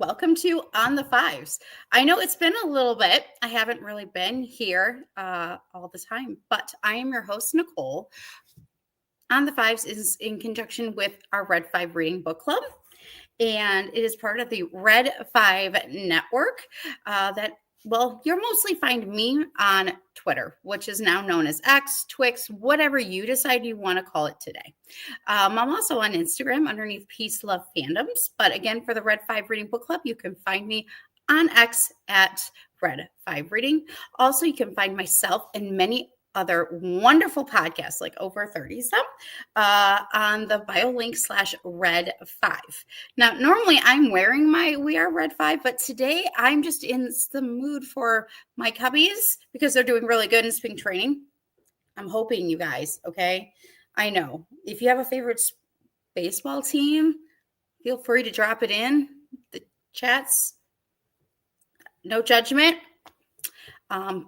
welcome to On the Fives. I know it's been a little bit. I haven't really been here all the time, but I am your host, Nicole. On the Fives is in conjunction with our Red 5 Reading Book Club, and it is part of the Red 5 network you'll mostly find me on Twitter, which is now known as X, Twix, whatever you decide you want to call it today. I'm also on Instagram underneath Peace Love Fandoms. But again, for the Red 5 Reading Book Club, you can find me on X at Red 5 Reading. Also, you can find myself and many other wonderful podcasts, like over 30 some, on the bio link /Red 5. Now, normally I'm wearing my We Are Red 5, but today I'm just in the mood for my cubbies because they're doing really good in spring training. I'm hoping you guys, okay? I know. If you have a favorite baseball team, feel free to drop it in the chats. No judgment.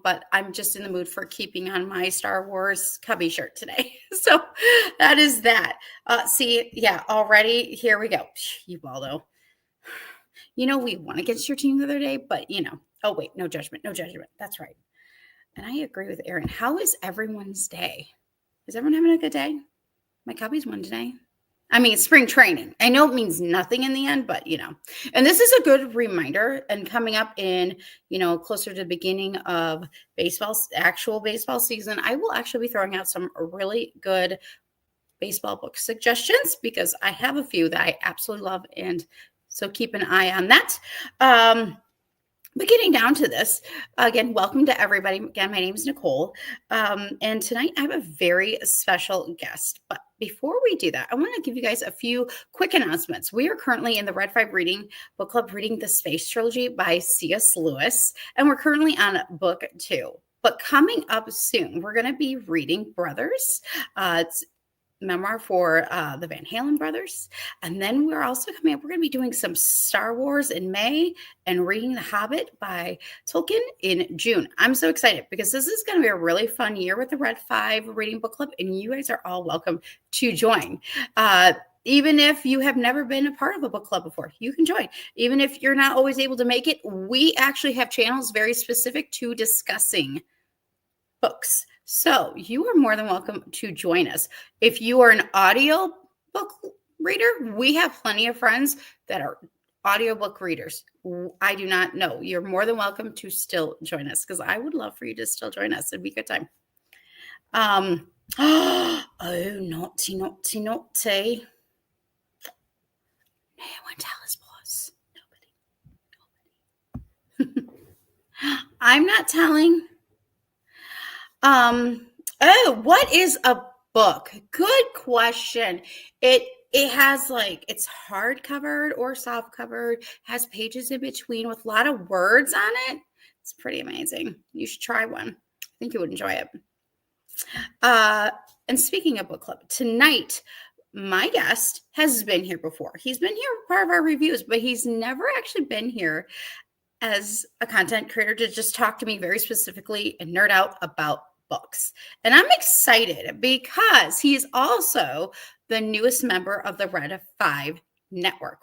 But I'm just in the mood for keeping on my Star Wars cubby shirt today. So that is that. Already here we go. You Baldo. We won against your team the other day, but oh wait, no judgment. That's right. And I agree with Aaron. How is everyone's day? Is everyone having a good day? My cubbies won today. I mean, spring training. I know it means nothing in the end, but and this is a good reminder. And coming up in, closer to the beginning of actual baseball season, I will actually be throwing out some really good baseball book suggestions because I have a few that I absolutely love. And so keep an eye on that. But getting down to this, again, welcome to everybody. Again, my name is Nicole. And tonight I have a very special guest. But before we do that, I want to give you guys a few quick announcements. We are currently in the Red 5 Reading Book Club reading The Space Trilogy by C.S. Lewis. And we're currently on book 2. But coming up soon, we're going to be reading Brothers. It's memoir for the Van Halen brothers. And then we're also we're going to be doing some Star Wars in May and reading The Hobbit by Tolkien in June. I'm so excited because this is going to be a really fun year with the Red 5 Reading Book Club, and you guys are all welcome to join. Even if you have never been a part of a book club before, you can join. Even if you're not always able to make it, we actually have channels very specific to discussing books. So you are more than welcome to join us. If you are an audio book reader, we have plenty of friends that are audiobook readers. I do not know. You're more than welcome to still join us because I would love for you to still join us. It'd be a good time. Oh, naughty. No one tell his boss. Nobody. I'm not telling. What is a book? Good question. It has it's hardcover or soft covered, has pages in between with a lot of words on it. It's pretty amazing. You should try one. I think you would enjoy it. And speaking of book club, tonight, my guest has been here before. He's been here part of our reviews, but he's never actually been here as a content creator to just talk to me very specifically and nerd out about books. And I'm excited because he is also the newest member of the Red 5 network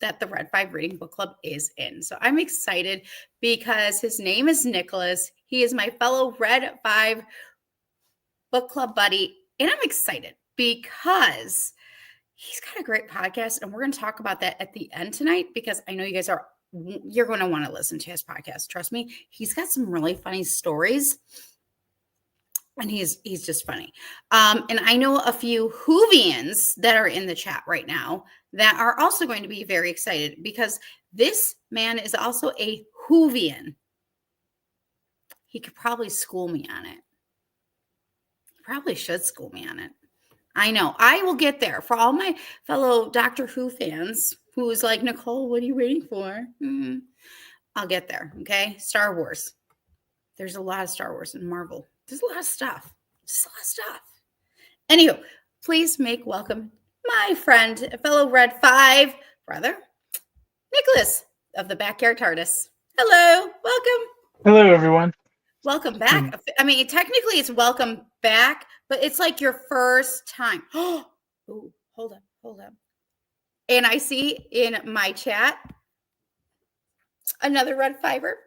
that the Red 5 Reading Book Club is in. So I'm excited because his name is Nicholas. He is my fellow Red 5 Book Club buddy. And I'm excited because he's got a great podcast. And we're going to talk about that at the end tonight because I know you're going to want to listen to his podcast. Trust me. He's got some really funny stories. And he's just funny. And I know a few Whovians that are in the chat right now that are also going to be very excited because this man is also a Whovian. He could probably school me on it. He probably should school me on it. I know. I will get there. For all my fellow Doctor Who fans who's like, Nicole, what are you waiting for? I'll get there. Okay. Star Wars. There's a lot of Star Wars and Marvel. There's a lot of stuff. Just a lot of stuff. Anywho, please make welcome my friend, fellow Red 5 brother, Nicholas of the Backyard Tardis. Hello. Welcome. Hello, everyone. Welcome back. I mean, technically it's welcome back, but it's like your first time. Oh, hold up. And I see in my chat, Another red fiber.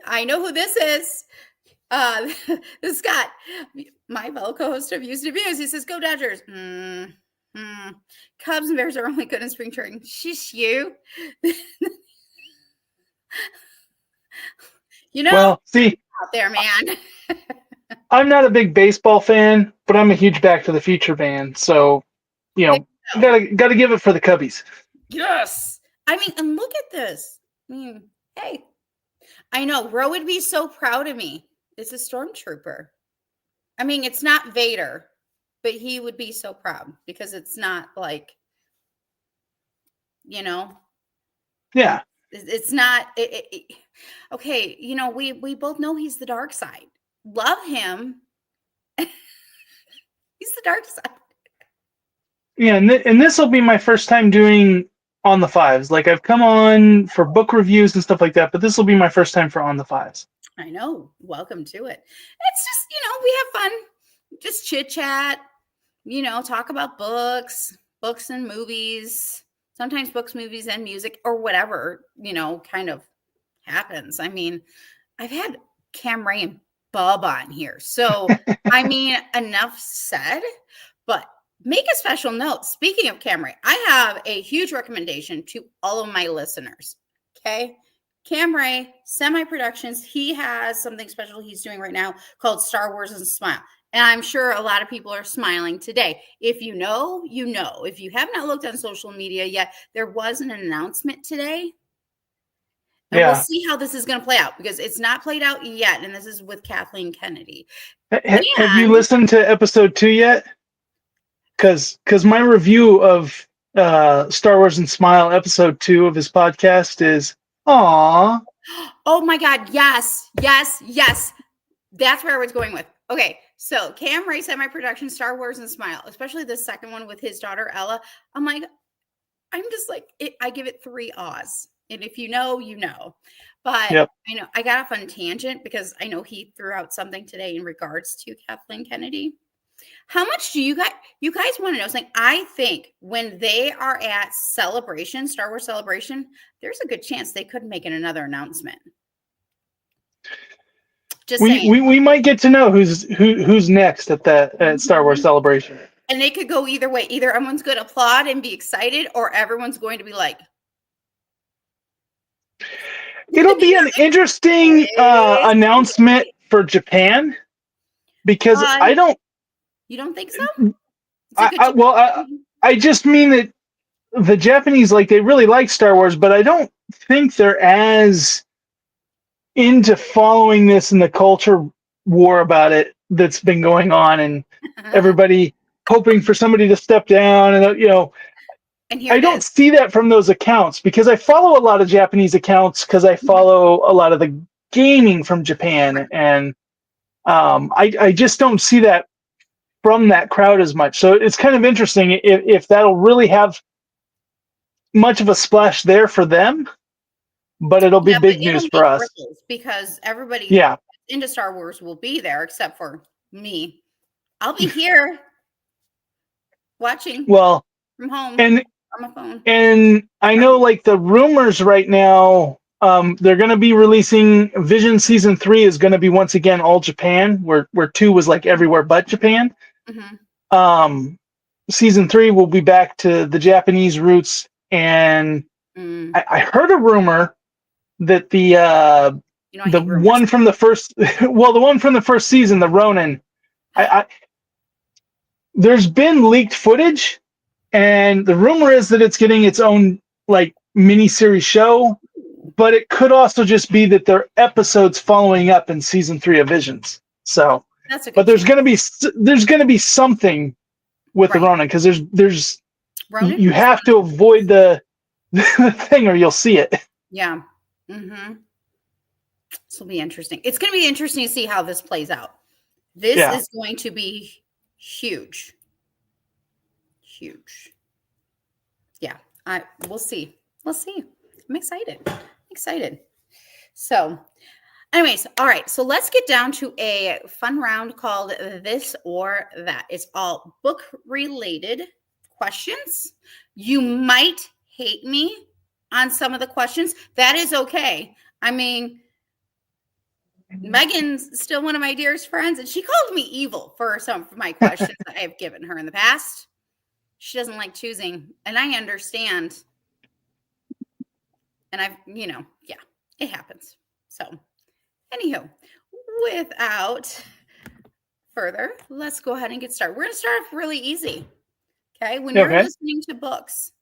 I know who this is. This Scott, my fellow co-host of Used to Abuse. He says, "Go Dodgers." Cubs and Bears are only good in spring training. Sheesh, you. Well, see, out there, man. I'm not a big baseball fan, but I'm a huge Back to the Future fan. So, gotta give it for the Cubbies. Yes. I mean, and look at this. Hey, I know Ro would be so proud of me. It's a stormtrooper. I mean, it's not Vader, but he would be so proud because it's not like, Yeah. It's not. Okay, we both know he's the dark side. Love him. He's the dark side. Yeah, and this will be my first time doing On the Fives. Like, I've come on for book reviews and stuff like that, but this will be my first time for On the Fives. I know. Welcome to it. It's just, we have fun. Just chit chat, talk about books and movies, sometimes books, movies, and music or whatever, kind of happens. I mean, I've had Cam Ray and Bub on here. So, I mean, enough said, but make a special note. Speaking of Cam Ray, I have a huge recommendation to all of my listeners. Okay. Cam Ray, Semi Productions, he has something special he's doing right now called Star Wars and Smile. And I'm sure a lot of people are smiling today. If you know, you know. If you have not looked on social media yet, there was an announcement today. And we'll see how this is going to play out because it's not played out yet. And this is with Kathleen Kennedy. Have you listened to episode 2 yet? Because my review of Star Wars and Smile episode 2 of his podcast is, aww. Oh my God. Yes. Yes. Yes. That's where I was going with. Okay. So Cam Ray, Semi Production, Star Wars and Smile, especially the second one with his daughter, Ella. I'm just like, I give it 3 awes. And if you know, you know. But yep. I know I got off on a tangent because I know he threw out something today in regards to Kathleen Kennedy. How much do you guys want to know something? I think when they are at Celebration, Star Wars Celebration, there's a good chance they could make another announcement. Just saying. We might get to know who's next at Star Wars Celebration. And they could go either way. Either everyone's going to applaud and be excited, or everyone's going to be like, it'll be an interesting announcement for Japan because you don't think so? I just mean that the Japanese, like, they really like Star Wars, but I don't think they're as into following this in the culture war about it that's been going on, and everybody hoping for somebody to step down, and I don't see that from those accounts because I follow a lot of Japanese accounts because I follow a lot of the gaming from Japan, and I just don't see that from that crowd as much. So it's kind of interesting if that'll really have much of a splash there for them, but it'll be big news for us because everybody into Star Wars will be there except for me. I'll be here watching from home on my phone. And I know, like, the rumors right now, they're going to be releasing Vision Season 3 is going to be once again all Japan, where 2 was like everywhere but Japan. Mm-hmm. Season 3 will be back to the Japanese roots, and I heard a rumor that the one from the first season, the Ronin, there's been leaked footage, and the rumor is that it's getting its own like mini-series show, but it could also just be that they're episodes following up in season 3 of Visions. So, but there's going to be something with the Ronin, because there's Ronin? You have to avoid the thing or you'll see it. Yeah. Mm-hmm. This will be interesting. It's going to be interesting to see how this plays out. This is going to be huge. Huge. Yeah. We'll see. We'll see. I'm excited. So anyways, all right. So let's get down to a fun round called This or That. It's all book related questions. You might hate me on some of the questions, that is okay. I mean, Megan's still one of my dearest friends, and she called me evil for some of my questions that I have given her in the past. She doesn't like choosing, and I understand. And I've, yeah, it happens. So, anywho, without further, let's go ahead and get started. We're going to start off really easy. Okay. When you're listening to books,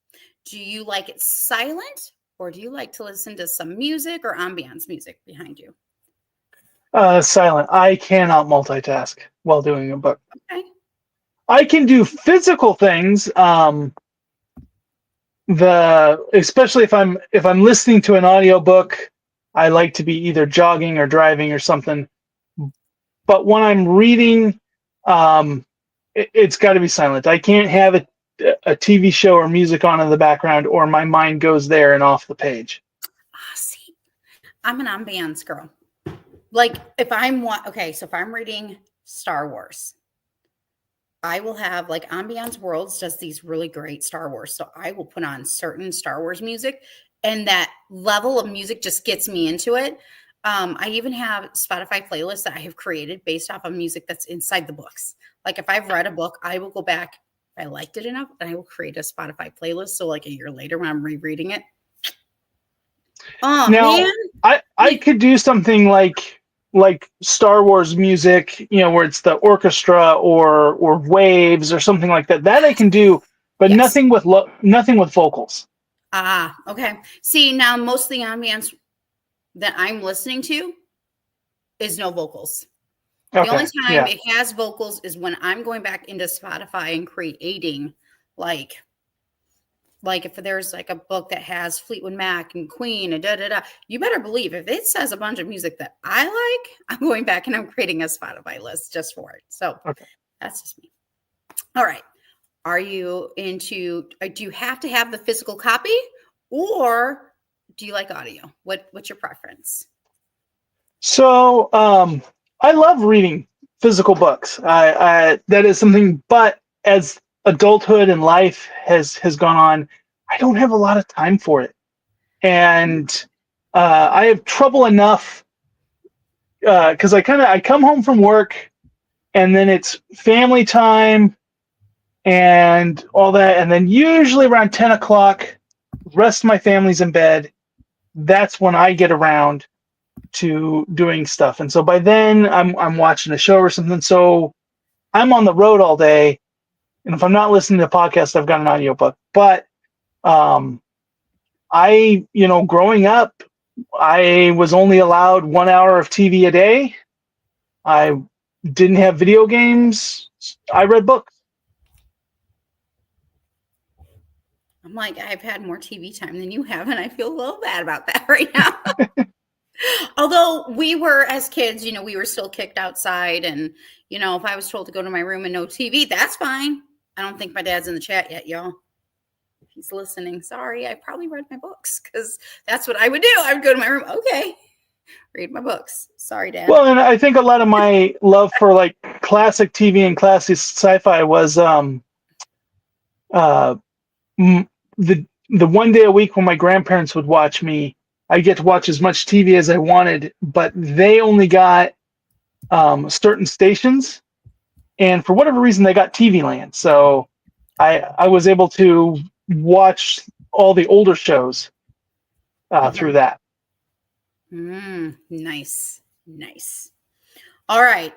do you like it silent or do you like to listen to some music or ambiance music behind you? Silent. I cannot multitask while doing a book. Okay. I can do physical things. Especially if I'm listening to an audiobook, I like to be either jogging or driving or something. But when I'm reading, it's got to be silent. I can't have a TV show or music on in the background, or my mind goes there and off the page. See, I'm an ambiance girl. Like if I'm reading Star Wars, I will have like Ambiance Worlds does these really great Star Wars. So I will put on certain Star Wars music, and that level of music just gets me into it. I even have Spotify playlists that I have created based off of music that's inside the books. Like if I've read a book, I will go back if I liked it enough, and I will create a Spotify playlist. So like a year later when I'm rereading it. Oh now, man. I could do something like Star Wars music, where it's the orchestra or waves or something like that. That I can do, but Yes. nothing with vocals. Ah, okay. See, now most of the ambience that I'm listening to is no vocals. Okay. The only time it has vocals is when I'm going back into Spotify and creating like if there's like a book that has Fleetwood Mac and Queen and you better believe if it says a bunch of music that I like, I'm going back and I'm creating a Spotify list just for it. So That's just me. All right. Do you have to have the physical copy or do you like audio? What's your preference? So, I love reading physical books. That is something, but as adulthood and life has gone on, I don't have a lot of time for it. And I have trouble enough because I come home from work and then it's family time and all that. And then usually around 10 o'clock, the rest of my family's in bed. That's when I get around to doing stuff. And so by then I'm watching a show or something. So I'm on the road all day. And if I'm not listening to a podcast, I've got an audiobook. But growing up, I was only allowed 1 hour of TV a day. I didn't have video games. I read books. I'm like, I've had more TV time than you have, and I feel a little bad about that right now. Although we were, as kids, we were still kicked outside. And, if I was told to go to my room and no TV, that's fine. I don't think my dad's in the chat yet, y'all. If he's listening, sorry. I probably read my books because that's what I would do. I would go to my room. Okay. Read my books. Sorry, Dad. Well, and I think a lot of my love for like classic TV and classic sci-fi was the one day a week when my grandparents would watch me. I get to watch as much TV as I wanted, but they only got certain stations, and for whatever reason, they got TV Land. So I was able to watch all the older shows through that. Nice. All right.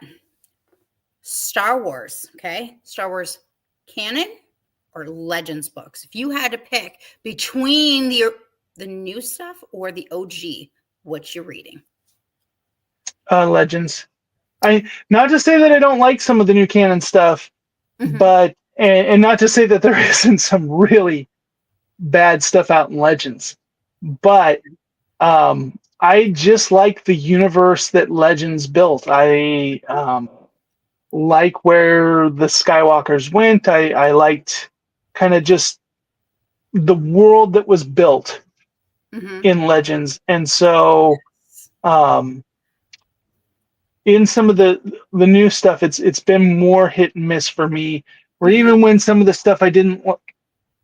Star Wars, okay? Star Wars canon or Legends books. If you had to pick between the new stuff or the OG, what you're reading? Legends. Not to say that I don't like some of the new canon stuff, but and not to say that there isn't some really bad stuff out in Legends, but I just like the universe that Legends built. I like where the Skywalkers went. I liked kind of just the world that was built in Legends, and so in some of the new stuff, it's been more hit and miss for me. Where even when some of the stuff I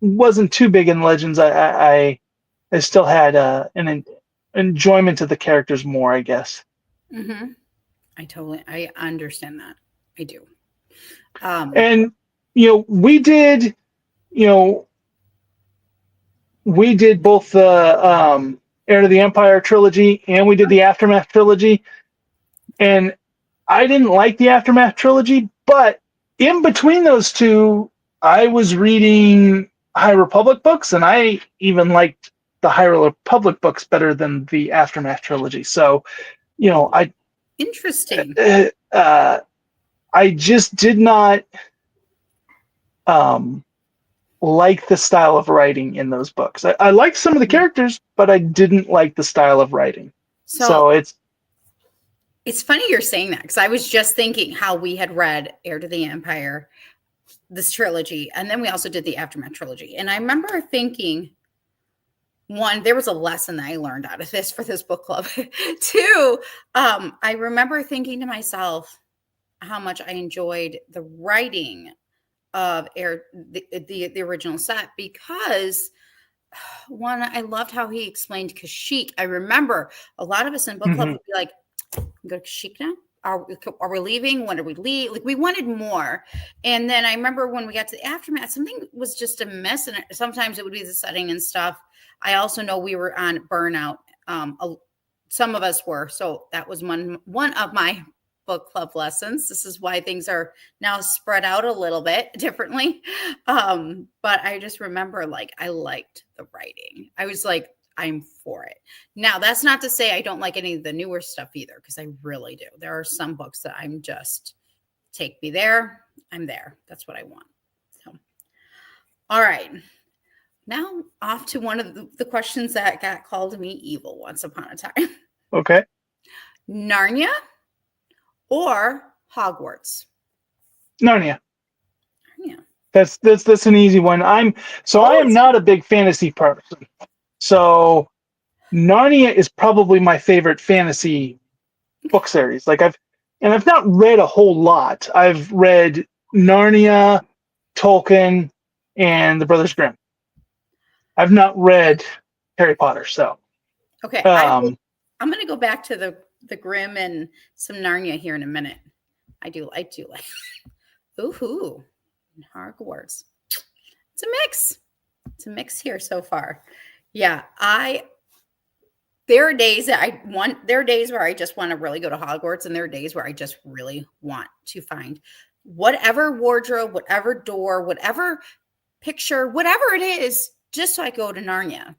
wasn't too big in Legends, I I still had an enjoyment of the characters more, I guess. Mm-hmm. I understand that. I do. And we did, you know, we did both the Heir to the Empire trilogy and we did the Aftermath trilogy. And I didn't like the Aftermath trilogy, but in between those two, I was reading High Republic books, and I even liked the High Republic books better than the Aftermath trilogy. So, Interesting. I just did not like the style of writing in those books. I liked some of the characters, but I didn't like the style of writing. So it's funny you're saying that, because I was just thinking how we had read Heir to the Empire, this trilogy, and then we also did the Aftermath trilogy. And I remember thinking, one, there was a lesson that I learned out of this for this book club. Two, I remember thinking to myself how much I enjoyed the writing of the original set, because one, I loved how he explained Kashyyyk. I remember a lot of us in book club would be like, go to Kashyyyk now? Are we leaving? When do we leave? Like, we wanted more. And then I remember when we got to the Aftermath, something was just amiss. And sometimes it would be the setting and stuff. I also know we were on burnout. Some of us were. So that was one of my book club lessons. This is why things are now spread out a little bit differently. But I just remember, like, I liked the writing. I was like, I'm for it. Now, that's not to say I don't like any of the newer stuff either, because I really do. There are some books that I'm just, take me there, I'm there. That's what I want. So, all right. Now off to one of the questions that got called me evil once upon a time. Okay. Narnia or Hogwarts? Narnia. Yeah. That's an easy one. I am not a big fantasy person. So Narnia is probably my favorite fantasy book series. Like I've not read a whole lot. I've read Narnia, Tolkien, and the Brothers Grimm. I've not read Harry Potter. So okay, I'm going to go back to the Grimm and some Narnia here in a minute. I do like. Ooh, Hogwarts. It's a mix. It's a mix here so far. Yeah, there are days where I just want to really go to Hogwarts, and there are days where I just really want to find whatever wardrobe, whatever door, whatever picture, whatever it is, just so I go to Narnia.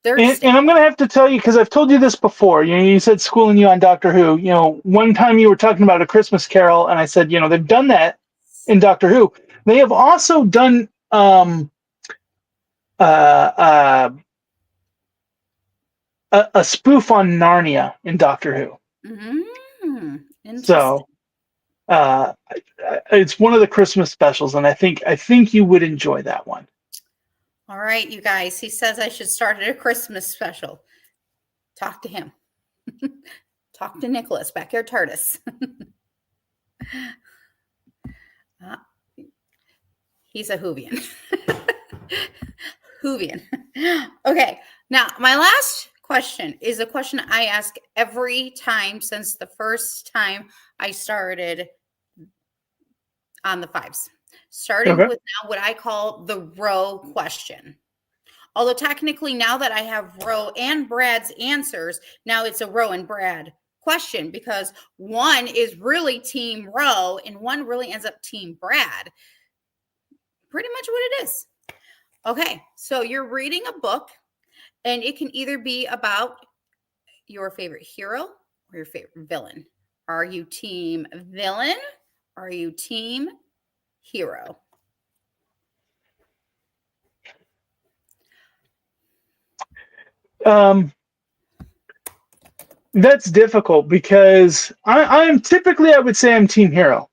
And I'm going to have to tell you, because I've told you this before. You said schooling you on Doctor Who. One time you were talking about A Christmas Carol, and I said, they've done that in Doctor Who. They have also done a spoof on Narnia in Doctor Who. Interesting. So it's one of the Christmas specials, and I think you would enjoy that one. All right, you guys. He says I should start at a Christmas special. Talk to him. Talk to Nicholas, Backyard Tardis. He's a Whovian. Whovian. Okay. Now, my last question is a question I ask every time since the first time I started on the fives. Starting with now what I call the Roe question. Although technically now that I have Roe and Brad's answers, now it's a Roe and Brad question, because one is really Team Roe and one really ends up Team Brad. Pretty much what it is. Okay, so you're reading a book, and it can either be about your favorite hero or your favorite villain. Are you Team Villain? Are you Team Hero? That's difficult, because I'm typically, I would say I'm Team Hero.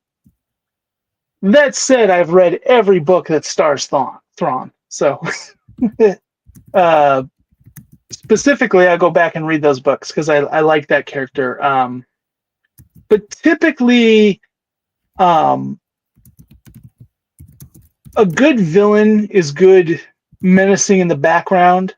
That said, I've read every book that stars Thrawn. So specifically, I go back and read those books because I like that character. But typically, a good villain is good menacing in the background,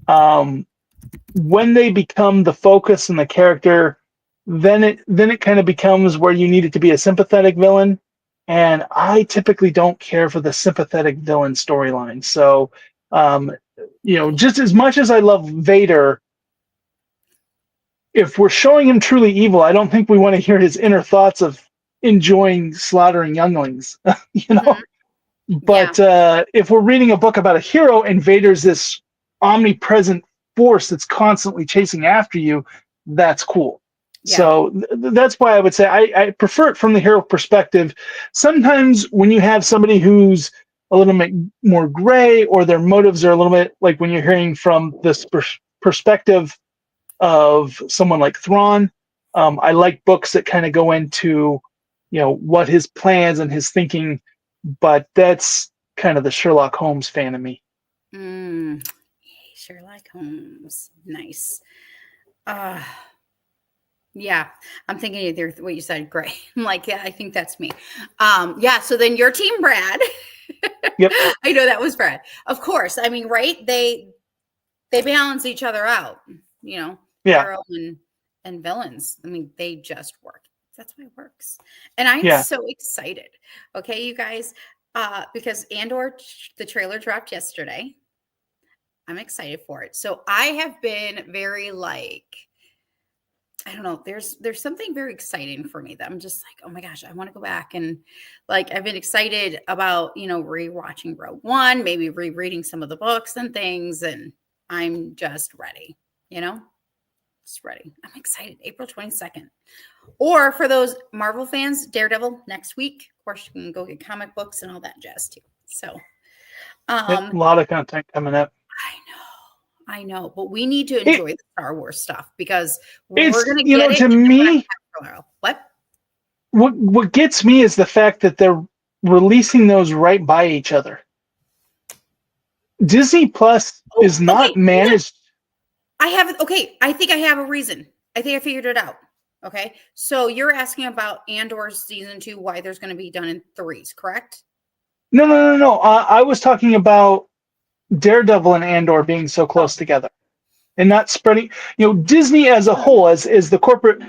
When they become the focus and the character, then it kind of becomes where you need it to be a sympathetic villain. And I typically don't care for the sympathetic villain storyline. So, um, just as much as I love Vader, if we're showing him truly evil, I don't think we want to hear his inner thoughts of enjoying slaughtering younglings. Mhm. Yeah. But if we're reading a book about a hero and Vader's this omnipresent force that's constantly chasing after you, that's cool. Yeah. So that's why I would say I prefer it from the hero perspective. Sometimes when you have somebody who's a little bit more gray, or their motives are a little bit like when you're hearing from this perspective of someone like Thrawn, I like books that kind of go into, what his plans and his thinking, but that's kind of the Sherlock Holmes fan of me. Mm. Sherlock Holmes. Nice. Uh, yeah. I'm thinking either what you said, gray. I'm like, yeah, I think that's me. Yeah. So then your team, Brad. Yep. I know that was Brad. Of course. I mean, right? They balance each other out, Yeah. hero and villains. I mean, they just work. That's why it works. And I'm Yeah. so excited. Okay, you guys, because Andor, the trailer dropped yesterday. I'm excited for it. So I have been very I don't know, there's something very exciting for me that I'm just like, oh my gosh, I want to go back, and I've been excited about, rewatching Rogue One, maybe rereading some of the books and things, and I'm just ready, just ready. I'm excited. April 22nd. Or for those Marvel fans, Daredevil next week. Of course, you can go get comic books and all that jazz too. So A lot of content coming up. I know, but we need to It, enjoy the Star Wars stuff because we're it's going to get it. to me, What? what gets me is the fact that they're releasing those right by each other. Disney Plus is not managed. Okay, I think I have a reason. I think I figured it out. Okay, so you're asking about Andor's season 2, why there's going to be done in threes, correct? No. I was talking about Daredevil and Andor being so close together and not spreading. Disney as a whole, as the corporate,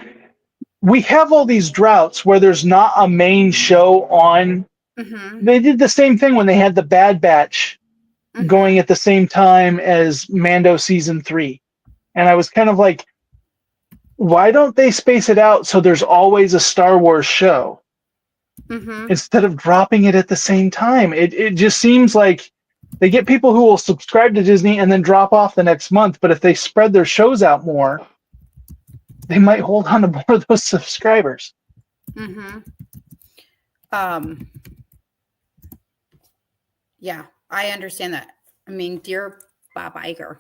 we have all these droughts where there's not a main show on. Mm-hmm. They did the same thing when they had the Bad Batch going at the same time as Mando season 3. And I was kind of like, why don't they space it out so there's always a Star Wars show instead of dropping it at the same time? It just seems like they get people who will subscribe to Disney and then drop off the next month. But if they spread their shows out more, they might hold on to more of those subscribers. Yeah, I understand that. I mean, dear Bob Iger.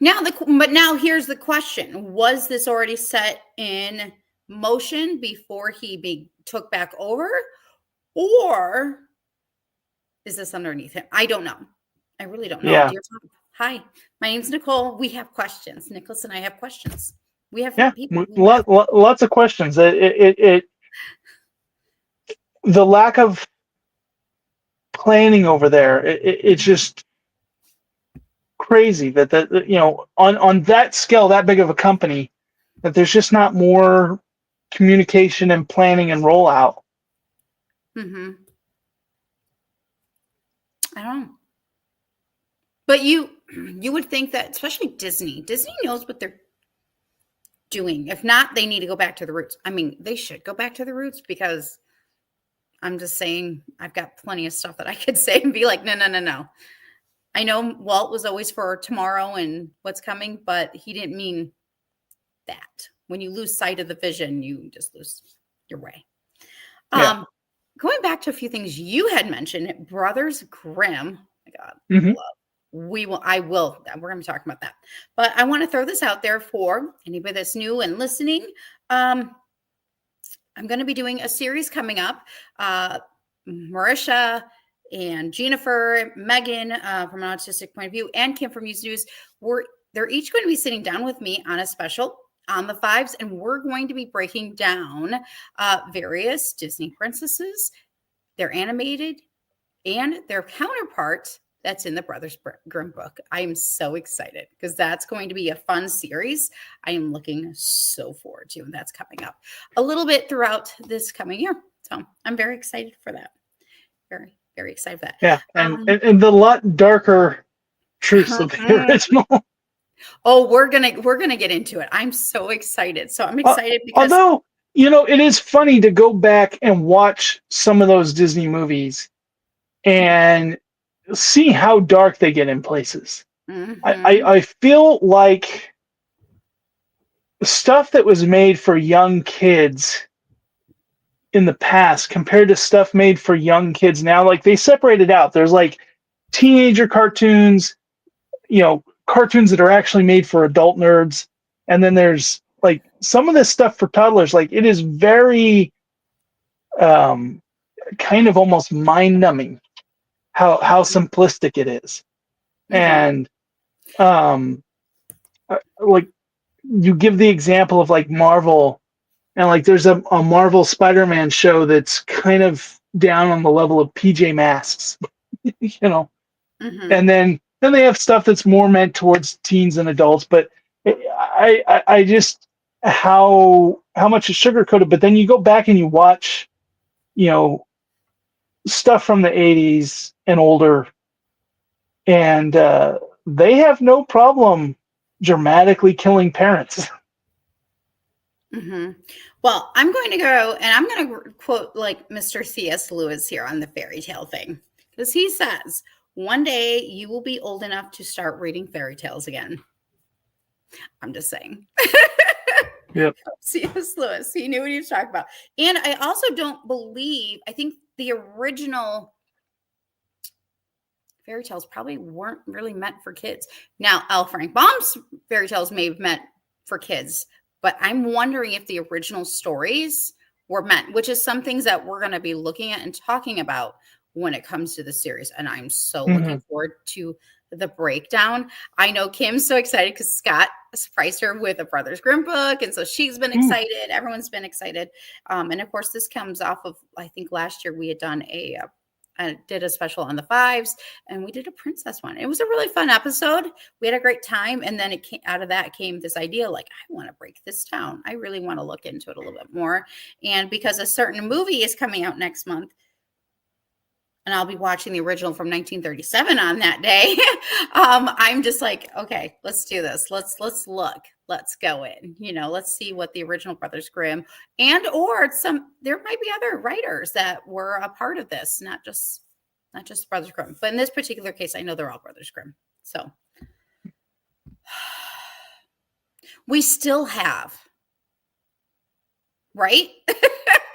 Now here's the question. Was this already set in motion before he took back over? Or is this underneath him? I don't know. I really don't know. Yeah. Hi, my name's Nicole. We have questions. Nicholas and I have questions. We have people. Lots of questions. The lack of planning over there. It's just crazy that on that scale, that big of a company, that there's just not more communication and planning and rollout. I don't know. But you would think that, especially Disney knows what they're doing. If not, they need to go back to the roots. I mean, they should go back to the roots, because I'm just saying, I've got plenty of stuff that I could say and be like, no. I know Walt was always for tomorrow and what's coming, but he didn't mean that. When you lose sight of the vision, you just lose your way. Yeah. Going back to a few things you had mentioned, Brothers Grimm. Oh my God. We're going to be talking about that. But I want to throw this out there for anybody that's new and listening. I'm going to be doing a series coming up. Marisha and Jennifer, Megan from an autistic point of view, and Kim from Muse News, they're each going to be sitting down with me on a special on the Fives, and we're going to be breaking down various Disney princesses, their animated and their counterparts that's in the Brothers Grimm book. I am so excited because that's going to be a fun series. I am looking so forward to, and that's coming up a little bit throughout this coming year. So I'm very excited for that. Very, very excited for that. Yeah, and the lot darker truths of the original. Oh, we're gonna get into it. I'm so excited. So I'm excited because although it is funny to go back and watch some of those Disney movies and see how dark they get in places. I feel like stuff that was made for young kids in the past compared to stuff made for young kids now, like they separate it out. There's like teenager cartoons, cartoons that are actually made for adult nerds, and then there's like some of this stuff for toddlers. Like it is very kind of almost mind numbing how simplistic it is. And like you give the example of like Marvel, and like there's a Marvel Spider-Man show that's kind of down on the level of PJ Masks, and then they have stuff that's more meant towards teens and adults. But I just how much is sugar coated. But then you go back and you watch, stuff from the 80s and older, and they have no problem dramatically killing parents. Well, I'm going to go and I'm going to quote like Mr. C.S. Lewis here on the fairy tale thing, because he says, one day you will be old enough to start reading fairy tales again. I'm just saying. Yep. C.S. Lewis, he knew what he was talking about. And I also I think the original fairy tales probably weren't really meant for kids. Now, L. Frank Baum's fairy tales may have meant for kids, but I'm wondering if the original stories were meant, which is some things that we're going to be looking at and talking about when it comes to the series. And I'm so looking forward to the breakdown. I know Kim's so excited because Scott surprised her with a Brothers Grimm book. And so she's been excited. Everyone's been excited. And of course, this comes off of, I think last year we had done I did a special on the fives, and we did a princess one. It was a really fun episode. We had a great time. And then out of that came this idea, like, I want to break this down. I really want to look into it a little bit more. And because a certain movie is coming out next month, and I'll be watching the original from 1937 on that day, I'm just like, okay, let's do this. Let's look. Let's go in. Let's see what the original Brothers Grimm or there might be other writers that were a part of this, not just Brothers Grimm. But in this particular case, I know they're all Brothers Grimm. So we still have, right?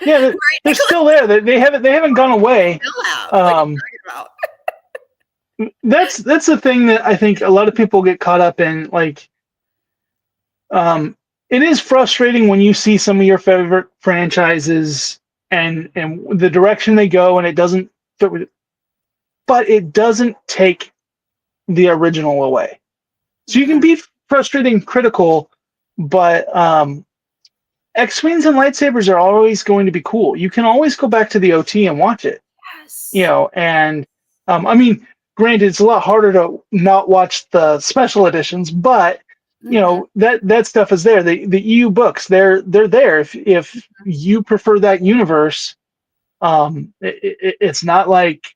Yeah, they're still there. They haven't gone away. Still have. What are you talking about? That's the thing that I think a lot of people get caught up in. Like, it is frustrating when you see some of your favorite franchises and the direction they go, and it doesn't fit with it. But it doesn't take the original away. So you can be frustrated and critical, but X-Wings and lightsabers are always going to be cool. You can always go back to the OT and watch it. Yes. And I mean, granted, it's a lot harder to not watch the special editions, but that stuff is there. The EU books, they're there. If you prefer that universe, it's not like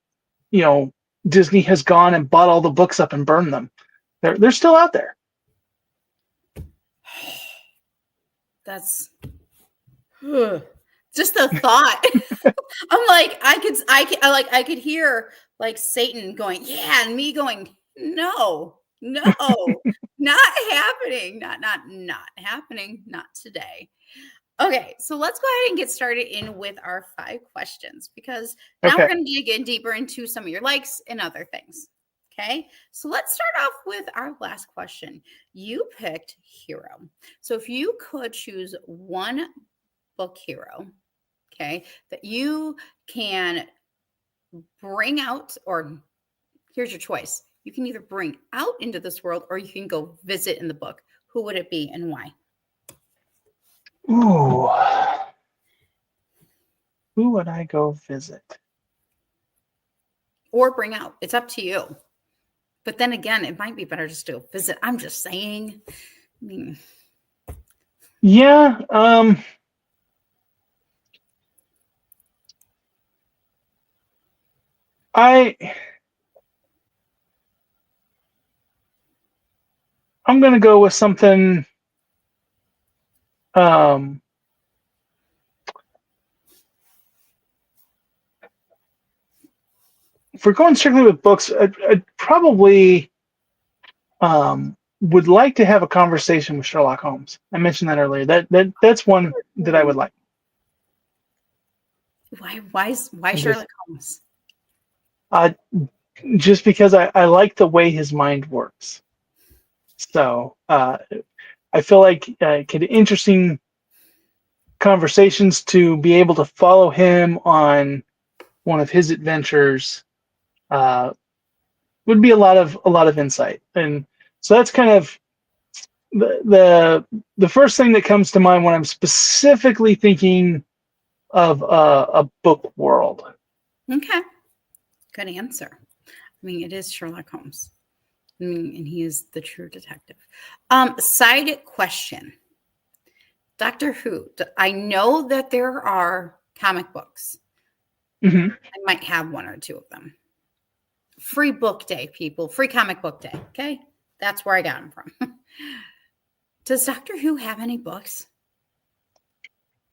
Disney has gone and bought all the books up and burned them. They're still out there. That's just the thought. I'm like, I could hear like Satan going, yeah, and me going, no, not happening, not happening, not today. Okay, so let's go ahead and get started in with our 5 questions, because now we're going to dig in deeper into some of your likes and other things. Okay, so let's start off with our last question. You picked hero. So if you could choose one book hero, okay, that you can bring out, or here's your choice. You can either bring out into this world or you can go visit in the book. Who would it be and why? Ooh. Who would I go visit? Or bring out. It's up to you. But then again, it might be better just to visit. I'm just saying. I mean, Yeah. I'm gonna go with something. Um, if we're going strictly with books, I'd probably would like to have a conversation with Sherlock Holmes. I mentioned that earlier. That's one that I would like. why And Sherlock Holmes? uh, just because I like the way his mind works. So I feel like it could interesting conversations to be able to follow him on one of his adventures uh, would be a lot of insight. And so that's kind of the first thing that comes to mind when I'm specifically thinking of a book world. Okay, good answer. I mean, it is Sherlock Holmes. I mean, and he is the true detective. Side question. Doctor Who. I know that there are comic books. Mm-hmm. I might have one or two of them. Free book day, people. Free comic book day. Okay. That's where I got them from. Does Doctor Who have any books?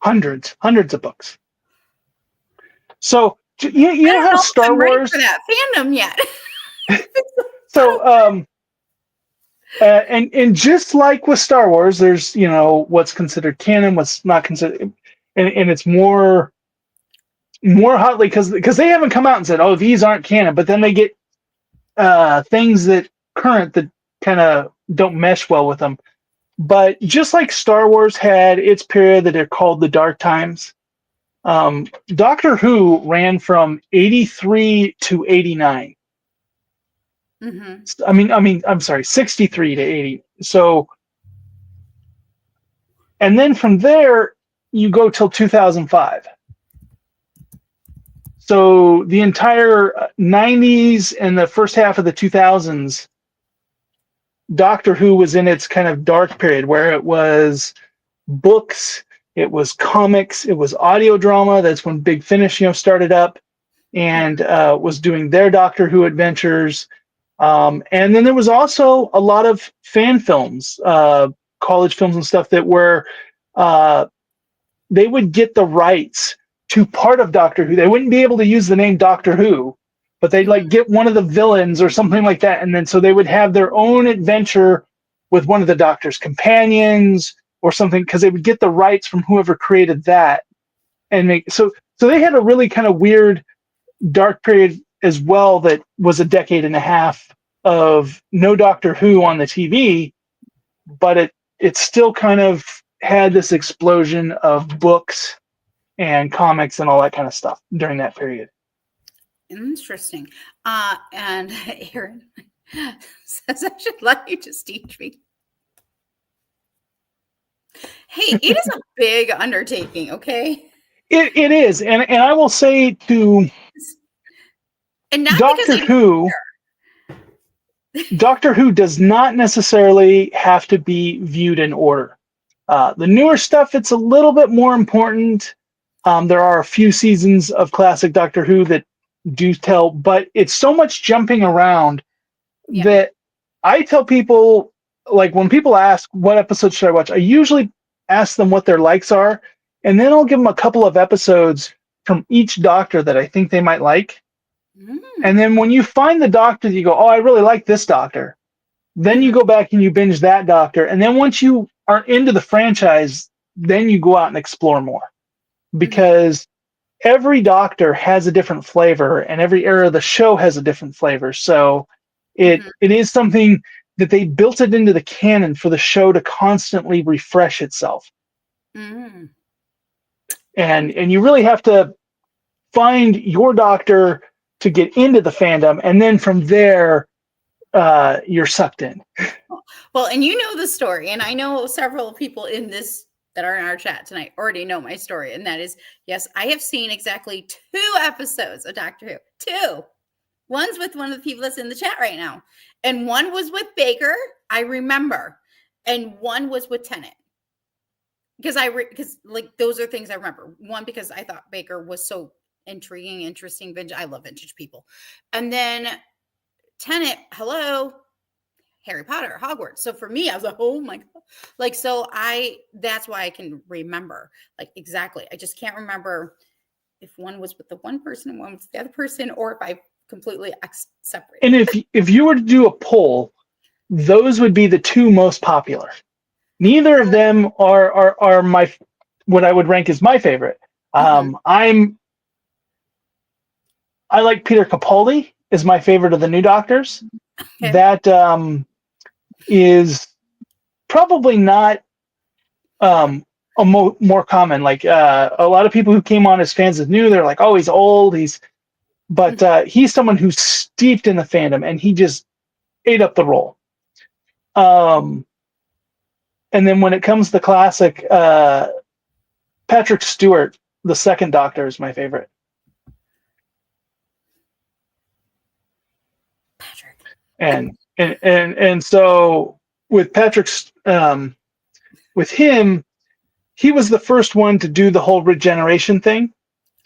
Hundreds of books. So you I know don't how know if Star I'm ready Wars. for that fandom yet. So and just like with Star Wars, there's what's considered canon, what's not considered, and it's more hotly because they haven't come out and said, oh, these aren't canon, but then they get things that kind of don't mesh well with them. But just like Star Wars had its period that are called the Dark Times, Doctor Who ran from 83 to 89. I'm sorry, 63 to 80. So, and then from there, you go till 2005. So the entire 90s and the first half of the 2000s, Doctor Who was in its kind of dark period where it was books, it was comics, it was audio drama. That's when Big Finish, started up and was doing their Doctor Who adventures. And then there was also a lot of fan films, college films and stuff that were, they would get the rights to part of Doctor Who. They wouldn't be able to use the name Doctor Who, but they'd like get one of the villains or something like that. And then so they would have their own adventure with one of the Doctor's companions or something, because they would get the rights from whoever created that and make so they had a really kind of weird dark period as well that was a decade and a half of no Doctor Who on the TV, but it still kind of had this explosion of books and comics and all that kind of stuff during that period. Interesting. And Aaron says I should let you just teach me. Hey, it is a big undertaking, okay? It is, and I will say to and not Doctor Who, Doctor Who does not necessarily have to be viewed in order. The newer stuff, it's a little bit more important. There are a few seasons of classic Doctor Who that do tell, but it's so much jumping around that I tell people, like when people ask what episode should I watch, I usually ask them what their likes are, and then I'll give them a couple of episodes from each Doctor that I think they might like. And then when you find the Doctor that you go, oh, I really like this Doctor, then you go back and you binge that Doctor. And then once you are into the franchise, then you go out and explore more. Because every Doctor has a different flavor and every era of the show has a different flavor. So it is something that they built it into the canon for the show to constantly refresh itself. And you really have to find your Doctor to get into the fandom, and then from there you're sucked in. Well, and you know the story, and I know several people in this that are in our chat tonight already know my story, and that is, yes, I have seen exactly 2 episodes of Doctor Who. 2. One's with one of the people that's in the chat right now. And one was with Baker, I remember. And one was with Tennant. Because like those are things I remember. One, because I thought Baker was so intriguing, interesting. Vintage. I love vintage people. And then Tennant, hello, Harry Potter, Hogwarts. So for me, I was like, oh my God. Like, so that's why I can remember, like, exactly. I just can't remember if one was with the one person and one was the other person, or if I completely separated. And if you were to do a poll, those would be the two most popular. Neither of them are my what I would rank as my favorite. I like Peter Capaldi is my favorite of the new Doctors. Okay. That is probably not more common. Like a lot of people who came on as fans of new, they're like, oh, he's old. But he's someone who's steeped in the fandom, and he just ate up the role. And then when it comes to classic, Patrick Stewart, the second Doctor, is my favorite. Patrick. And so with Patrick's, with him, he was the first one to do the whole regeneration thing.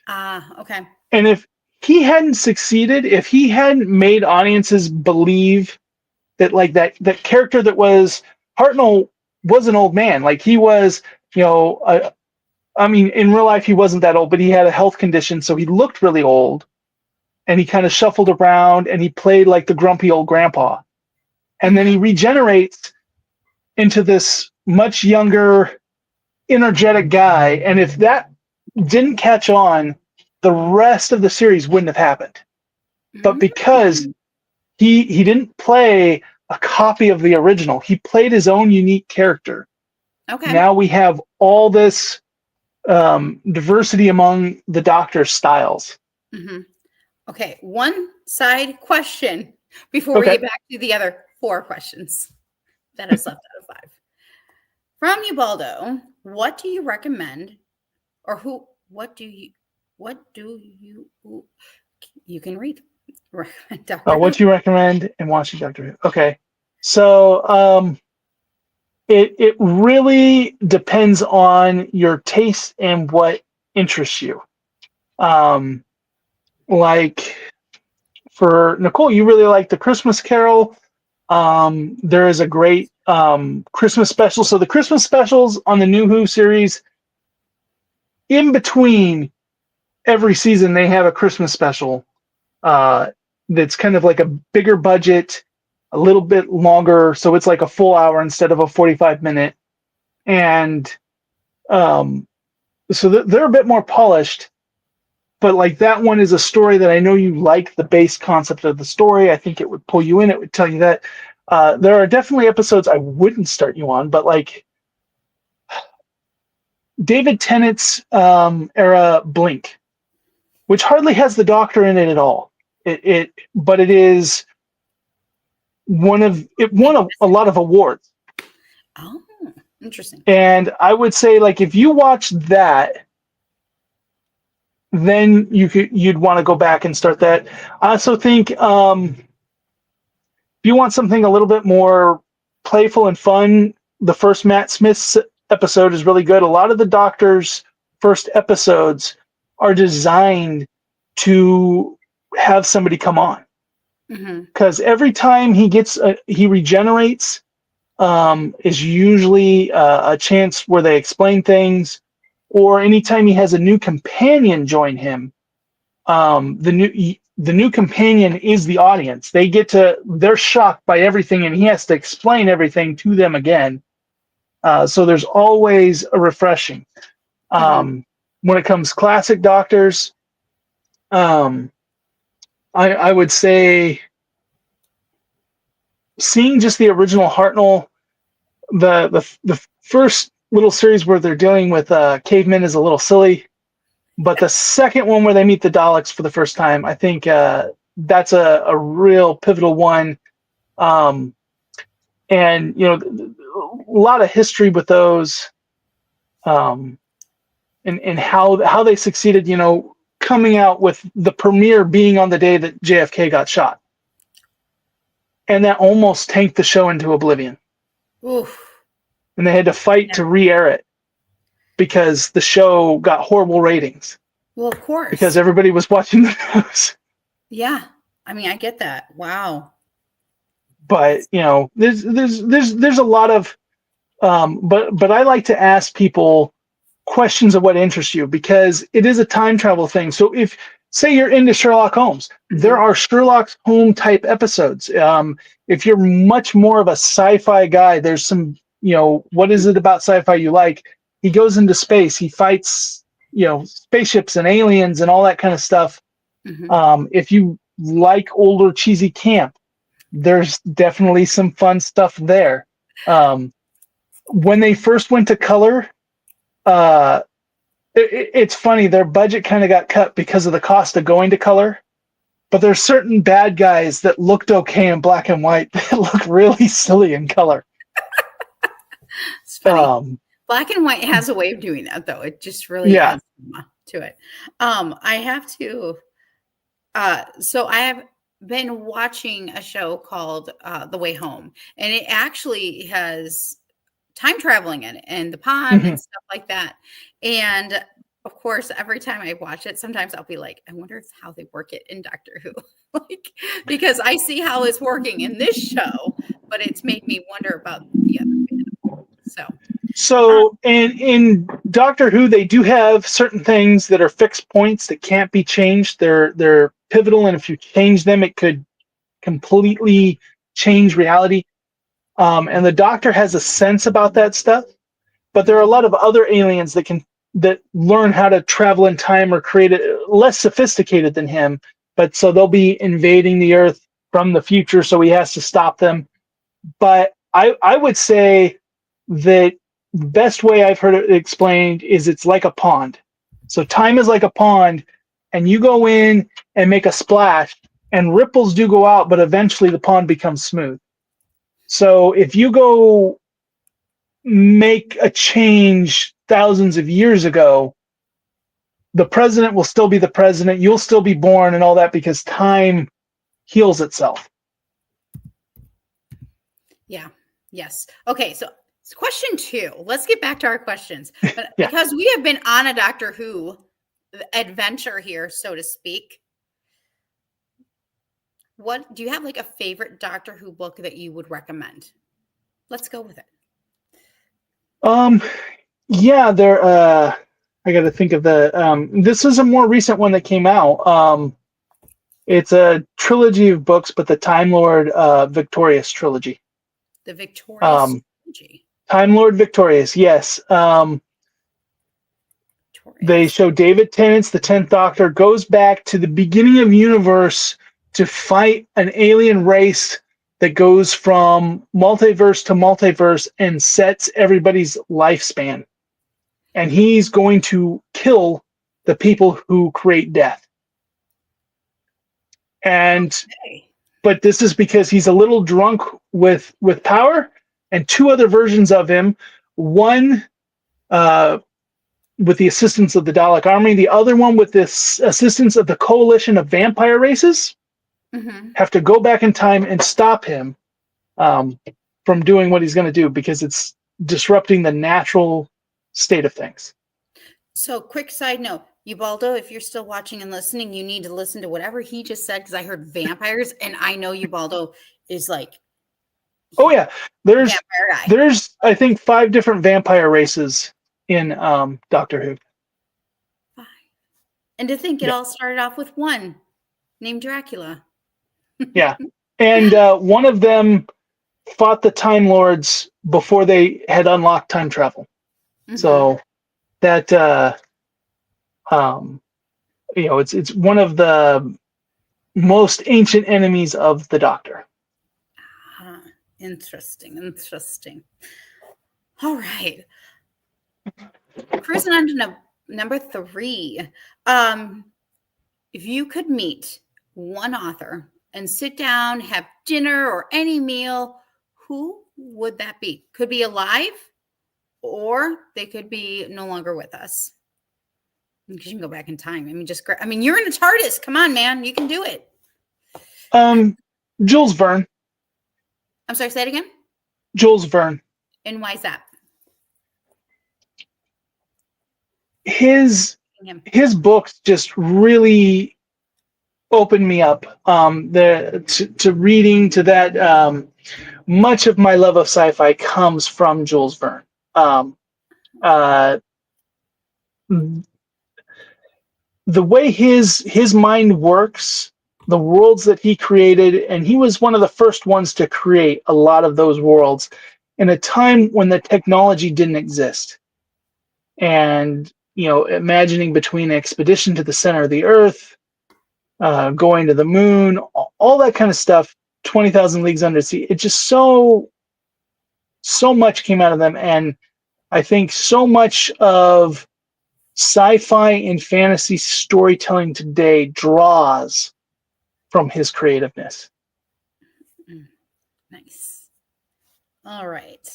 Okay. And if he hadn't succeeded, if he hadn't made audiences believe that, like that character that was Hartnell was an old man, like he was, I mean, in real life he wasn't that old, but he had a health condition, so he looked really old, and he kind of shuffled around, and he played like the grumpy old grandpa, and then he regenerates into this much younger, energetic guy, and if that didn't catch on, the rest of the series wouldn't have happened. But because he didn't play a copy of the original, he played his own unique character. Okay. Now we have all this diversity among the Doctor's styles. Mm-hmm. Okay, one side question before we get back to the other 4 questions that is left out of 5. From Ubaldo, what do you recommend, or what do you can read? Recommend Dr. What do you recommend and watching Doctor Who? Okay, so it really depends on your taste and what interests you. Like for Nicole, you really like the Christmas Carol. There is a great Christmas special. So the Christmas specials on the new Who series, in between every season, they have a Christmas special that's kind of like a bigger budget, a little bit longer. So it's like a full hour instead of a 45-minute. And so they're a bit more polished. But like that one is a story that I know you like the base concept of the story. I think it would pull you in. It would tell you that. There are definitely episodes I wouldn't start you on, but like David Tennant's era Blink, which hardly has the Doctor in it at all. But it is it won a lot of awards. Oh, interesting. And I would say, like, if you watch that, then you'd want to go back and start that. I also think if you want something a little bit more playful and fun, the first Matt Smith's episode is really good. A lot of the Doctor's first episodes are designed to have somebody come on, because every time he regenerates is usually a chance where they explain things, or anytime he has a new companion join him. The new companion is the audience. They're shocked by everything, and he has to explain everything to them again. So there's always a refreshing. When it comes classic Doctors, I would say seeing just the original Hartnell, the first little series where they're dealing with cavemen is a little silly, but the second one where they meet the Daleks for the first time, I think that's a real pivotal one. And a lot of history with those, and how they succeeded. coming out with the premiere being on the day that JFK got shot. And that almost tanked the show into oblivion. Oof. And they had to fight to re-air it because the show got horrible ratings. Well, of course. Because everybody was watching the news. Yeah. I mean, I get that. Wow. But, you know, there's a lot of but I like to ask people questions of what interests you, because it is a time travel thing. So if, say, you're into Sherlock Holmes, there are Sherlock Holmes type episodes. If you're much more of a sci-fi guy, there's some, you know, what is it about sci-fi you like? He goes into space, he fights, you know, spaceships and aliens and all that kind of stuff. If you like older cheesy camp, there's definitely some fun stuff there. When they first went to color, it's funny, their budget kind of got cut because of the cost of going to color, but there's certain bad guys that looked okay in black and white that look really silly in color. It's funny. Black and white has a way of doing that, though. It just really adds to it. I have to so I have been watching a show called The Way Home, and it actually has time traveling in it and the pond and stuff like that. And of course, every time I watch it, sometimes I'll be like, I wonder how they work it in Doctor Who. Like, because I see how it's working in this show, but it's made me wonder about the other bit. So in Doctor Who, they do have certain things that are fixed points that can't be changed. They're pivotal, and if you change them, it could completely change reality. And the Doctor has a sense about that stuff, but there are a lot of other aliens that learn how to travel in time or create it less sophisticated than him. But so they'll be invading the Earth from the future, so he has to stop them. But I would say that the best way I've heard it explained is it's like a pond. So time is like a pond, and you go in and make a splash, and ripples do go out, but eventually the pond becomes smooth. So if you go make a change thousands of years ago, the president will still be the president. You'll still be born and all that, because time heals itself. Yeah. Yes. Okay. So question 2. Let's get back to our questions. But because we have been on a Doctor Who adventure here, so to speak, what do you have, like a favorite Doctor Who book that you would recommend? Let's go with it. Yeah, there I got to think of the this is a more recent one that came out. It's a trilogy of books, but the Time Lord Victorious trilogy. The Victorious trilogy. Time Lord Victorious, yes. They show David Tennant's the 10th Doctor goes back to the beginning of the universe to fight an alien race that goes from multiverse to multiverse and sets everybody's lifespan. And he's going to kill the people who create death. And but this is because he's a little drunk with power, and 2 other versions of him, one with the assistance of the Dalek army, the other one with the assistance of the coalition of vampire races, have to go back in time and stop him from doing what he's going to do, because it's disrupting the natural state of things. So, quick side note, Ubaldo, if you're still watching and listening, you need to listen to whatever he just said, because I heard vampires, and I know Ubaldo is like, oh yeah, there's I think 5 different vampire races in Doctor Who. 5. And to think it all started off with one named Dracula. Yeah, and one of them fought the Time Lords before they had unlocked time travel. So that you know, it's one of the most ancient enemies of the Doctor. Interesting. All right, cruising on to number 3. If you could meet one author and sit down, have dinner or any meal, who would that be? Could be alive, or they could be no longer with us. Because you can go back in time. I mean, you're in a TARDIS. Come on, man. You can do it. Jules Verne. I'm sorry, say it again. Jules Verne. And why is that? His Him. books just really opened me up to reading, to that. Much of my love of sci-fi comes from Jules Verne. The way his mind works, the worlds that he created, and he was one of the first ones to create a lot of those worlds in a time when the technology didn't exist. And imagining between expedition to the center of the Earth, going to the moon, all that kind of stuff, 20,000 Leagues Under Sea. It just so much came out of them, and I think so much of sci-fi and fantasy storytelling today draws from his creativeness. Nice. All right.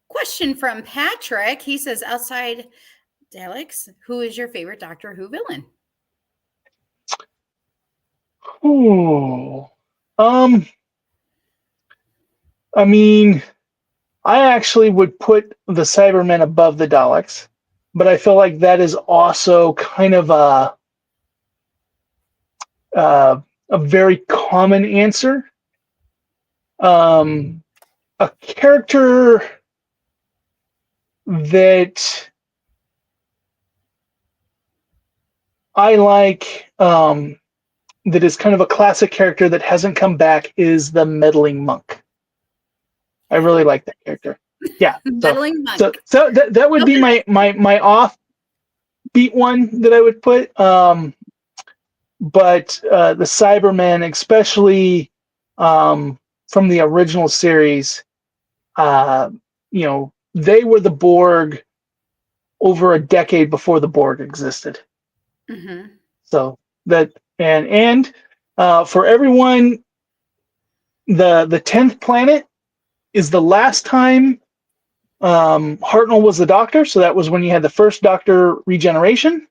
Question from Patrick. He says, outside Daleks, who is your favorite Doctor Who villain? Ooh. I mean, I actually would put the Cybermen above the Daleks, but I feel like that is also kind of a very common answer. A character that I like, that is kind of a classic character that hasn't come back, is the meddling monk. I really like that character. Yeah. Meddling monk. So that would be my offbeat one that I would put. But the Cybermen, especially from the original series, they were the Borg over a decade before the Borg existed. Mm-hmm. So that and for everyone, the 10th planet is the last time Hartnell was the Doctor. So that was when you had the first Doctor regeneration.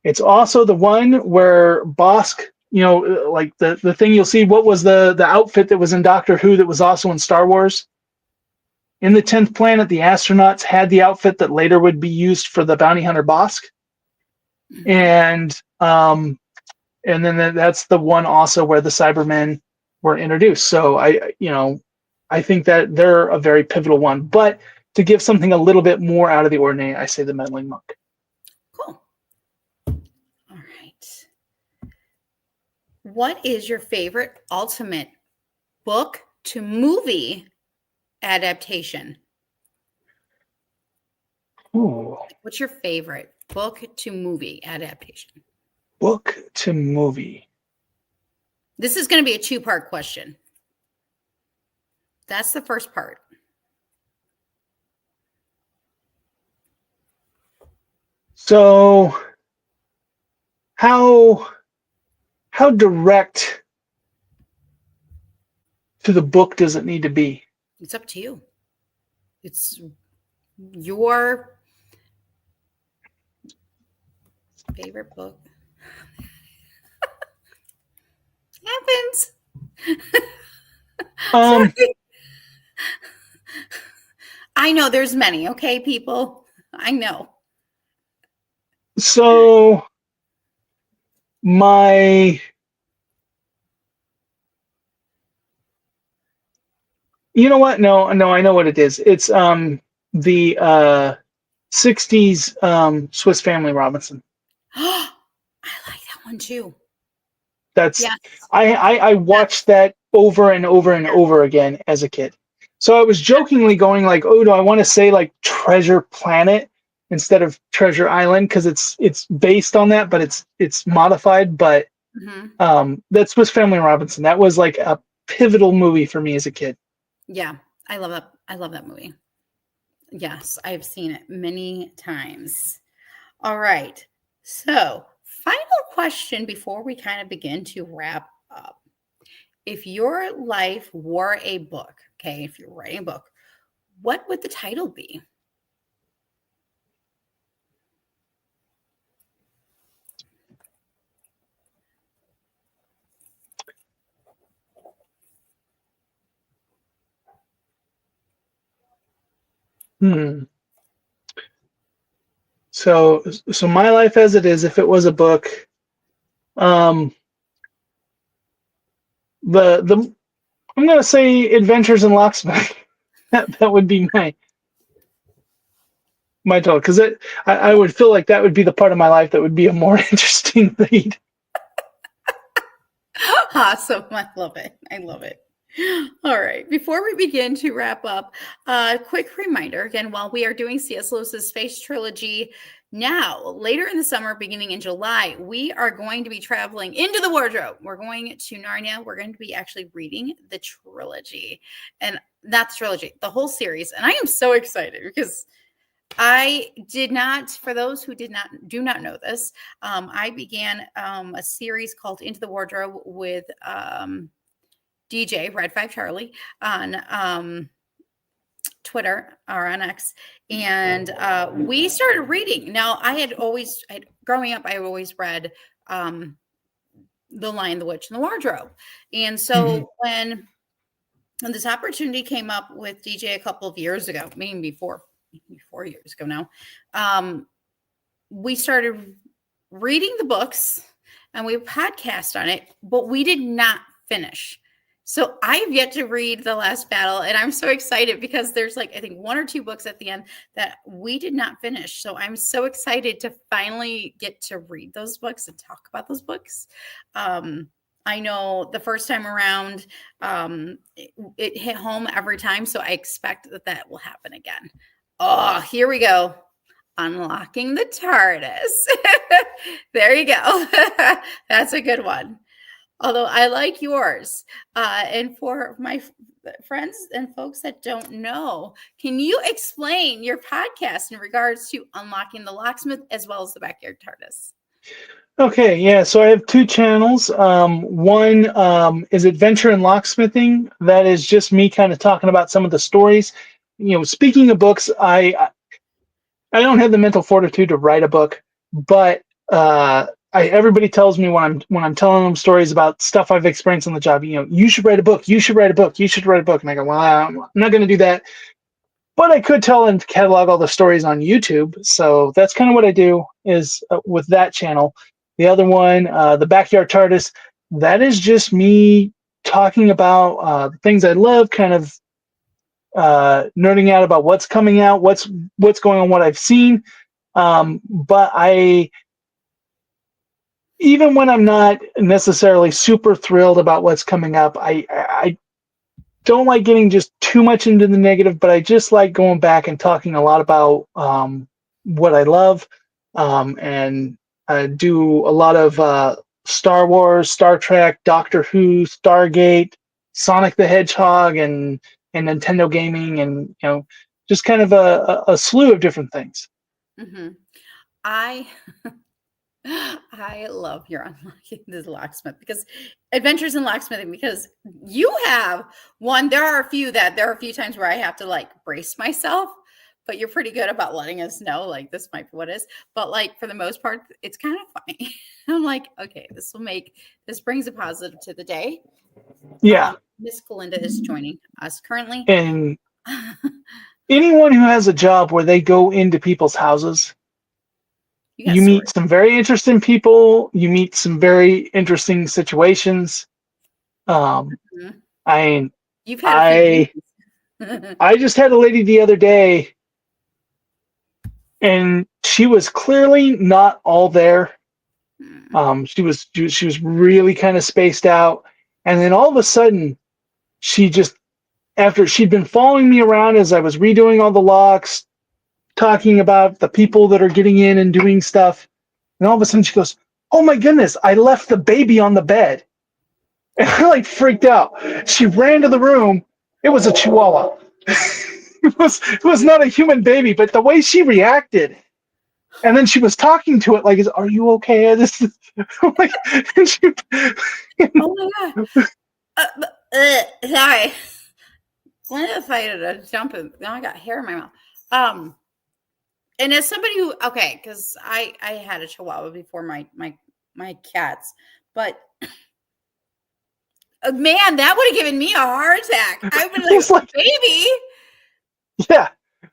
It's also the one where Bosk, like the thing you'll see, what was the outfit that was in Doctor Who that was also in Star Wars? In the 10th planet, the astronauts had the outfit that later would be used for the bounty hunter Bosk. Mm-hmm. And then that's the one also where the Cybermen were introduced. So I think that they're a very pivotal one. But to give something a little bit more out of the ordinary, I say the meddling monk. Cool. All right. What is your favorite ultimate book to movie adaptation? Ooh. What's your favorite book to movie adaptation? Book to movie. This is going to be a 2-part question. That's the first part. So how direct to the book does it need to be? It's up to you. It's your favorite book. Happens. I know there's many, okay, people? I know. So you know what? No, I know what it is. It's the 60s Swiss Family Robinson. I like that one too. That's yes. I watched that over and over and over again as a kid. So I was jokingly going like, oh, do I want to say like Treasure Planet instead of Treasure Island, because it's based on that, but it's modified. But that Swiss Family Robinson, that was like a pivotal movie for me as a kid. Yeah, I love that. I love that movie. Yes, I've seen it many times. All right. So, final question before we kind of begin to wrap up. If your life were a book, okay, if you're writing a book, what would the title be? Hmm. So my life as it is, if it was a book, um, the I'm gonna say Adventures in Locksmith. That would be my total, because I would feel like that would be the part of my life that would be a more interesting read. Awesome. I love it. I love it. All right. Before we begin to wrap up, a quick reminder again, while we are doing C.S. Lewis's Space Trilogy now, later in the summer, beginning in July, we are going to be traveling into the wardrobe. We're going to Narnia. We're going to be actually reading the trilogy, and not the trilogy, the whole series. And I am so excited because I did not, for those who do not know this, I began a series called Into the Wardrobe with DJ Red 5 Charlie on Twitter or on X, and we started reading. Now, growing up, I had always read The Lion, the Witch, and the Wardrobe, and so when this opportunity came up with DJ a couple of years ago, maybe 4 years ago now, we started reading the books and we podcast on it, but we did not finish. So I've yet to read The Last Battle, and I'm so excited because there's I think 1 or 2 books at the end that we did not finish. So I'm so excited to finally get to read those books and talk about those books. I know the first time around, it hit home every time. So I expect that will happen again. Oh, here we go. Unlocking the TARDIS. There you go. That's a good one. Although I like yours. And for my friends and folks that don't know, can you explain your podcast in regards to Unlocking the Locksmith as well as the Backyard Tardis? Okay, yeah. So I have 2 channels. One is Adventure in Locksmithing. That is just me kind of talking about some of the stories. Speaking of books, I don't have the mental fortitude to write a book, but everybody tells me when I'm telling them stories about stuff I've experienced on the job, you should write a book, you should write a book, you should write a book. And I go, well, I'm not going to do that, but I could tell and catalog all the stories on YouTube. So that's kind of what I do is with that channel. The other one, the Backyard Tardis, that is just me talking about things I love, kind of nerding out about what's coming out, what's going on, what I've seen. But even when I'm not necessarily super thrilled about what's coming up, I don't like getting just too much into the negative, but I just like going back and talking a lot about what I love, and do a lot of Star Wars, Star Trek, Doctor Who, Stargate, Sonic the Hedgehog, and Nintendo gaming, and just kind of a slew of different things. Mm-hmm. I love your Unlocking the Locksmith because Adventures in Locksmithing, because you have one. There are a few times where I have to brace myself, but you're pretty good about letting us know this might be what it is. But for the most part, it's kind of funny. I'm like, okay, this brings a positive to the day. Yeah. Miss Galinda is joining us currently. And anyone who has a job where they go into people's houses, you meet some very interesting people. You meet some very interesting situations. Mm-hmm. You've had I just had a lady the other day, and she was clearly not all there. She was really kind of spaced out, and then all of a sudden, after she'd been following me around as I was redoing all the locks, talking about the people that are getting in and doing stuff, and all of a sudden she goes, "Oh my goodness, I left the baby on the bed." And I freaked out. She ran to the room. It was a Chihuahua. It was not a human baby, but the way she reacted, and then she was talking to it "Are you okay?" This is like, oh my god! Sorry, Glenda decided to jump in. Now I got hair in my mouth. And as somebody who, because I had a Chihuahua before my cats, but man, that would have given me a heart attack. I would have been like, baby. Yeah.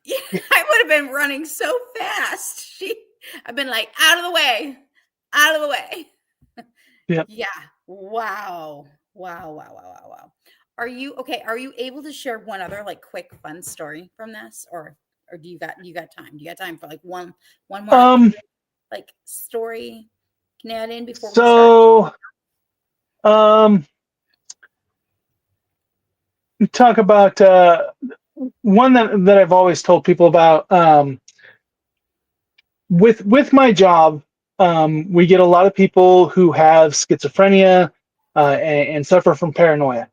Yeah, I would have been running so fast. I've been like, out of the way, out of the way. Yep. Yeah. Wow. Wow. Wow. Wow. Wow. Wow. Are you okay? Are you able to share one other like quick fun story from this, or do you got time? Do you got time for like one more Um, like story can add in before we start? so, um, talk about, one that I've always told people about, with my job, we get a lot of people who have schizophrenia, and suffer from paranoia.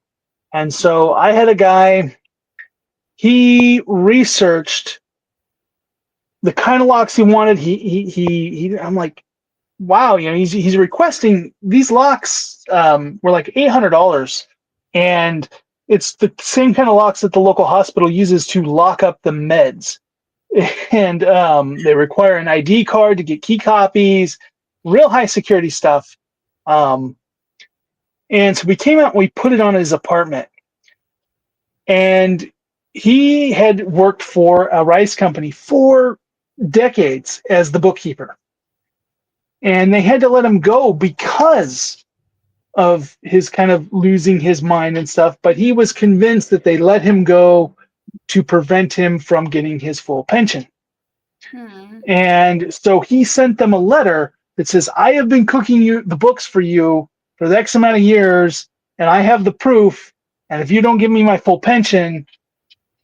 And so I had a guy, he researched the kind of locks he wanted. I'm like, wow, he's requesting these locks, were like $800, and it's the same kind of locks that the local hospital uses to lock up the meds. And they require an ID card to get key copies, real high security stuff. Um, and so we came out and we put it on his apartment. And he had worked for a rice company for decades as the bookkeeper. And they had to let him go because of his kind of losing his mind and stuff. But he was convinced that they let him go to prevent him from getting his full pension. Hmm. And so he sent them a letter that says, I have been cooking you the books for you for the X amount of years, and I have the proof. And if you don't give me my full pension,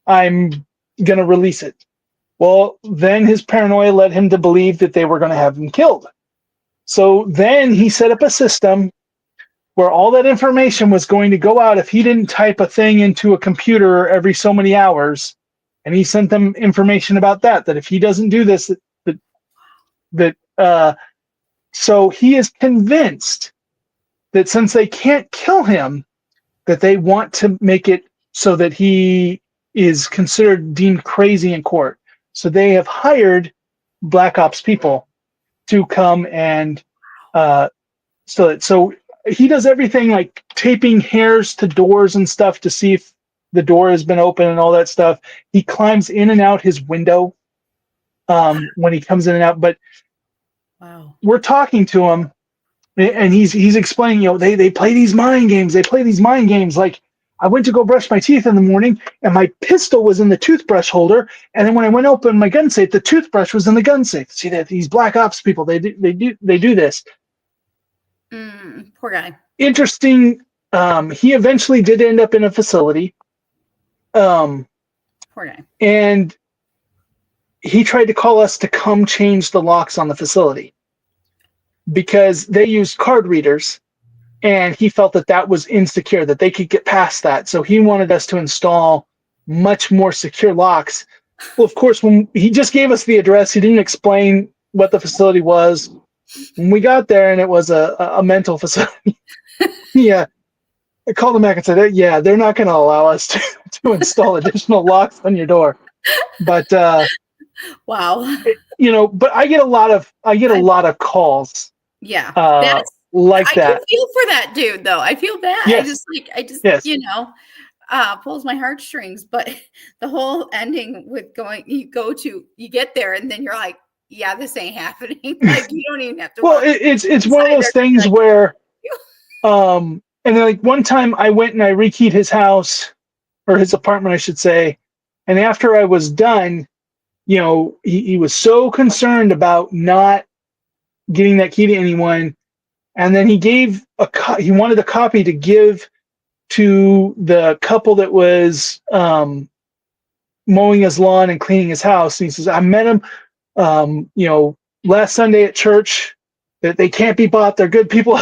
I'm going to release it. Well, then his paranoia led him to believe that they were going to have him killed. So then he set up a system where all that information was going to go out if he didn't type a thing into a computer every so many hours. And he sent them information about that if he doesn't do this, so he is convinced that since they can't kill him, that they want to make it so that he is considered deemed crazy in court. So they have hired black ops people to come and so he does everything like taping hairs to doors and stuff to see if the door has been open and all that stuff. He climbs in and out his window when he comes in and out. But Wow. we're talking to him, and he's explaining, they play these mind games. They play these mind games. Like, I went to go brush my teeth in the morning, and my pistol was in the toothbrush holder. And then when I went to open my gun safe, the toothbrush was in the gun safe. See that these black ops people, they do this. Poor guy. Interesting. He eventually did end up in a facility. Poor guy. And he tried to call us to come change the locks on the facility because they used card readers, and he felt that was insecure, that they could get past that. So he wanted us to install much more secure locks. Well, of course, when he just gave us the address, he didn't explain what the facility was. When we got there, and it was a mental facility, yeah, I called him back and said, yeah, they're not going to allow us to install additional locks on your door. But Wow. but I get a lot of calls. Yeah. Like I that. can feel for that dude though. I feel bad. Yes. Yes. Pulls my heartstrings. But the whole ending with you get there and then you're like, yeah, this ain't happening. Like, you don't even have to. Well, it's one of those things where, and then like one time I went and I rekeyed his house, or his apartment, I should say. And after I was done, he was so concerned about not getting that key to anyone. And then he he wanted a copy to give to the couple that was mowing his lawn and cleaning his house. And he says, I met him, last Sunday at church. That they can't be bought. They're good people.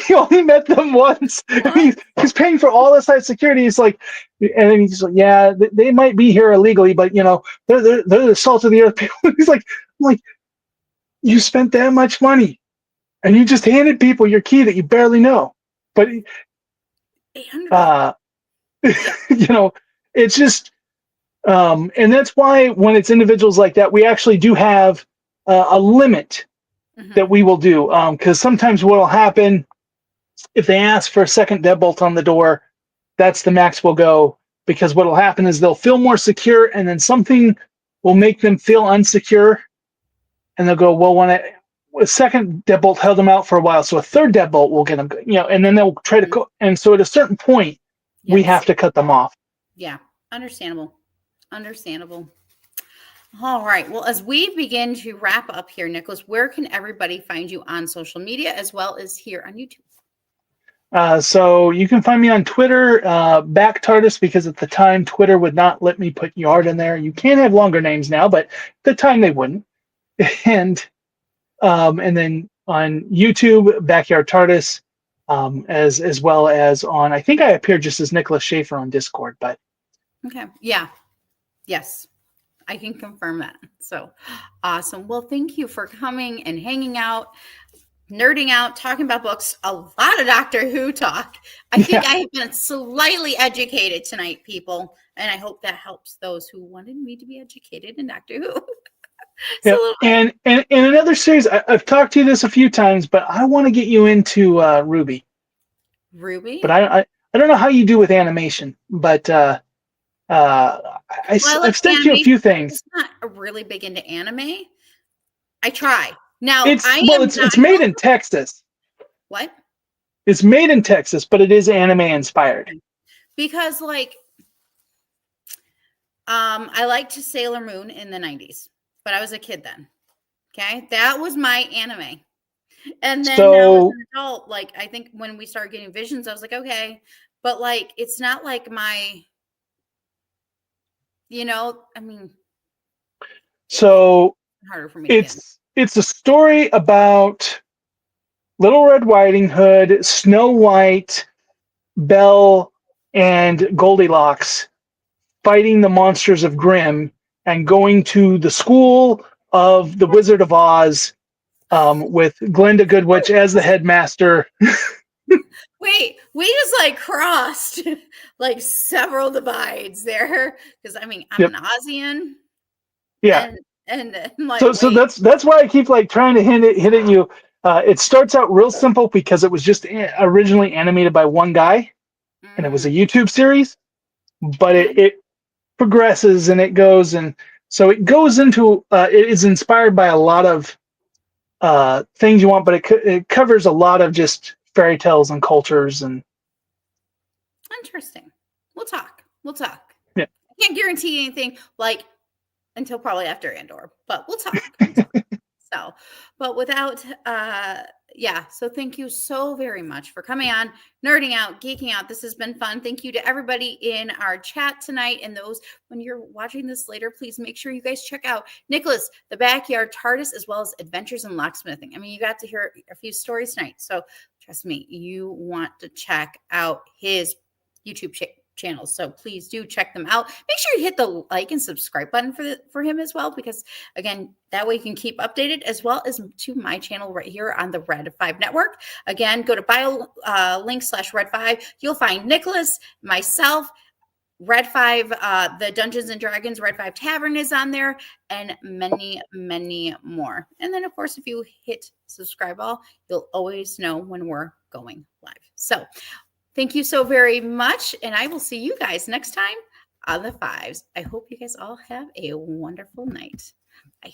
He only met them once. He's paying for all this high security. He's like, and then he's like, yeah, they might be here illegally, but they're the salt of the earth people. He's like, I'm like, you spent that much money, and you just handed people your key that you barely know. But it's just, and that's why when it's individuals like that, we actually do have a limit that we will do, because sometimes what will happen if they ask for a second deadbolt on the door, that's the max we'll go, because what will happen is they'll feel more secure, and then something will make them feel unsecure, and they'll go, well, when a second deadbolt held them out for a while, so a third deadbolt will get them, and then they'll try to and so at a certain point, we have to cut them off. Yeah, understandable. All right. Well, as we begin to wrap up here, Nicholas, where can everybody find you on social media as well as here on YouTube? So you can find me on Twitter, Backyard Tardis, because at the time Twitter would not let me put yard in there. You can have longer names now, but at the time they wouldn't. And then on YouTube, Backyard Tardis, as well as on, I think I appear just as Nicholas Schaefer on Discord, but okay, yeah, yes, I can confirm that. So awesome. Well, thank you for coming and hanging out, nerding out, talking about books, a lot of Doctor Who talk. I think I have been slightly educated tonight, people, and I hope that helps those who wanted me to be educated in Doctor Who. Yeah. And another series, I've talked to you this a few times, but I want to get you into Ruby. But I don't know how you do with animation, but I've sent you a few things. I'm not really big into anime. I try. Now it's made in Texas. What? It's made in Texas, but it is anime inspired. Because I liked Sailor Moon in the 90s. But I was a kid then. Okay. That was my anime. And then now as an adult, I think when we started getting Visions, I was like, okay. But it's not like my, I mean. So harder for me it's a story about Little Red Riding Hood, Snow White, Belle, and Goldilocks fighting the monsters of Grimm and going to the school of the Wizard of Oz with Glenda Goodwitch as the headmaster. Wait, we just crossed several divides there because I'm an Ozian. Yeah, and so that's why I keep trying to hit it at you. It starts out real simple because it was just originally animated by one guy, and it was a YouTube series, but it progresses and it goes, and so it goes into it is inspired by a lot of things you want, but it covers a lot of just fairy tales and cultures. And interesting. We'll talk yeah. I can't guarantee anything until probably after Andor, but we'll talk. So but without so thank you so very much for coming on, nerding out, geeking out. This has been fun. Thank you to everybody in our chat tonight, and those when you're watching this later, please make sure you guys check out Nicholas, the Backyard Tardis, as well as Adventures in Locksmithing. I mean, you got to hear a few stories tonight, so trust me, you want to check out his YouTube channels. So please do check them out. Make sure you hit the like and subscribe button for him as well, because again, that way you can keep updated, as well as to my channel right here on the Red 5 Network. Again, go to bio link /Red 5. You'll find Nicholas, myself, Red 5, the Dungeons and Dragons Red 5 Tavern is on there, and many, many more. And then, of course, if you hit subscribe all, you'll always know when we're going live. So thank you so very much, and I will see you guys next time on the Fives. I hope you guys all have a wonderful night. Bye.